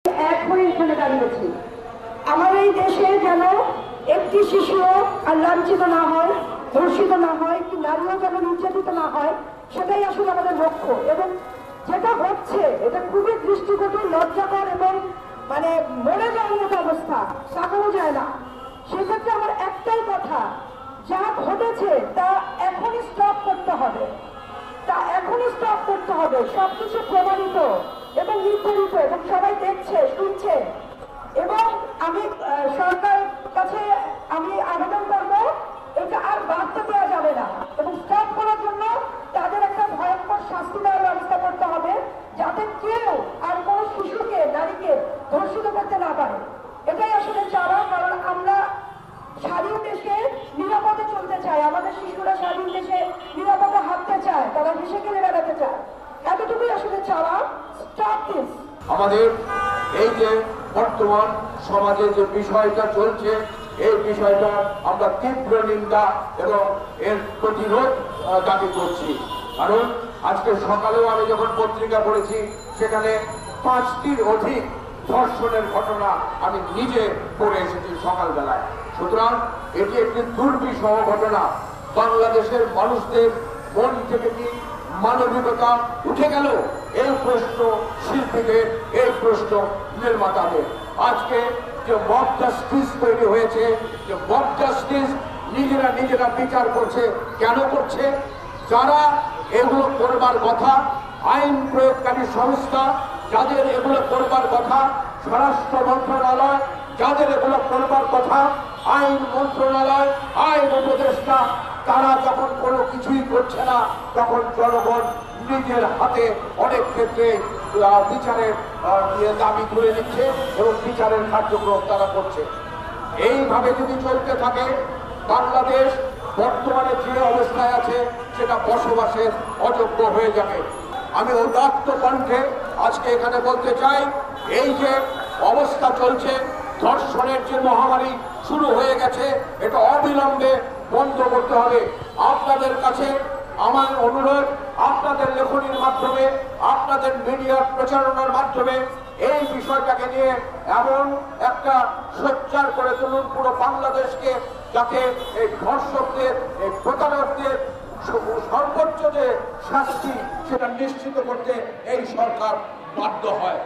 এক হয়ে এখানে দাঁড়িয়েছি। আমার এই দেশে যেন একটি শিশুও আর লাঞ্ছিত না হয়, ধর্ষিত না হয়, কি নারীও যেন নির্যাতিত না হয়, সেটাই আসলে আমাদের লক্ষ্য। এবং যেটা হচ্ছে এটা খুবই দৃষ্টিকটু, লজ্জাকর এবং মানে মরে যাওয়ার মতো অবস্থা, তাকানো যায় না। সেক্ষেত্রে আমার একটাই কথা, যা ঘটেছে তা এখনই স্টপ করতে হবে, তা এখনই স্টপ করতে হবে। সবকিছু প্রমাণিত এবং নির্ধারিত এবং সবাই দেখছে, শুনছে। এবং আমি সরকারের কাছে আমি আবেদন করব, এটা আর বাড়তে দেওয়া যাবে না এবং স্টপ করার জন্য তাদের একটা ভয়ঙ্কর শাস্তি দেওয়ার ব্যবস্থা করতে হবে, যাতে কেউ আর কোনো শিশুকে, নারীকে ধর্ষিত করতে না পারে। এটাই আসলে চাওয়া। কারণ আমরা স্বাধীন দেশে নিরাপদে চলতে চাই, আমাদের শিশুরা স্বাধীন দেশে নিরাপদে হাঁটতে চায়, তারা হেসে খেলে বেড়াতে চায়। এতটুকুই আসলে চাওয়া। Stop this. আমাদের এই যে বর্তমান সমাজে যে বিষয়টা চলছে, এই বিষয়টা আমরা তীব্র নিন্দা এবং এর প্রতিরোধ দাবি করছি। কারণ আজকে সকালেও আমি যখন পত্রিকা পড়েছি, সেখানে 5টির অধিক ধর্ষণের ঘটনা আমি নিজে পড়ে এসেছি সকালবেলায়। সুতরাং এটি একটি দুর্বিষহ ঘটনা। বাংলাদেশের মানুষদের মন থেকে কি মানবিকতা উঠে গেল? এই প্রশ্ন শিল্পীদের, এই প্রশ্ন নির্মাতাদের। আজকে যে মব জাস্টিস তৈরি হয়েছে, যে মব জাস্টিস নিজেরা বিচার করছে, কেন করছে? যারা এগুলো করবার কথা, আইন প্রয়োগকারী সংস্থা যাদের এগুলো করবার কথা, স্বরাষ্ট্র মন্ত্রণালয় যাদের এগুলো করবার কথা, আইন মন্ত্রণালয়, আইন উপদেষ্টা, তারা যখন কোনো কিছুই করছে না, তখন জনগণ নিজের হাতে অনেক ক্ষেত্রে বিচারের দাবি তুলে নিচ্ছে এবং বিচারের কার্যক্রম তারা করছে। এইভাবে যদি চলতে থাকে, বাংলাদেশ বর্তমানে যে অবস্থায় আছে সেটা বসবাসের অযোগ্য হয়ে যাবে। আমি উদাত্ত কণ্ঠে আজকে এখানে বলতে চাই, এই যে অবস্থা চলছে, ধর্ষণের যে মহামারী শুরু হয়ে গেছে, এটা অবিলম্বে বন্ধ করতে হবে। আপনাদের কাছে আমার অনুরোধ, আপনাদের লেখনীর মাধ্যমে, আপনাদের মিডিয়ার প্রচারণার মাধ্যমে এই বিষয়টাকে নিয়ে এমন একটা সোচ্চার করে তুলুন পুরো বাংলাদেশকে, যাতে এই ধর্ষকদের, এই প্রতারকদের সর্বোচ্চ যে শাস্তি সেটা নিশ্চিত করতে এই সরকার বাধ্য হয়।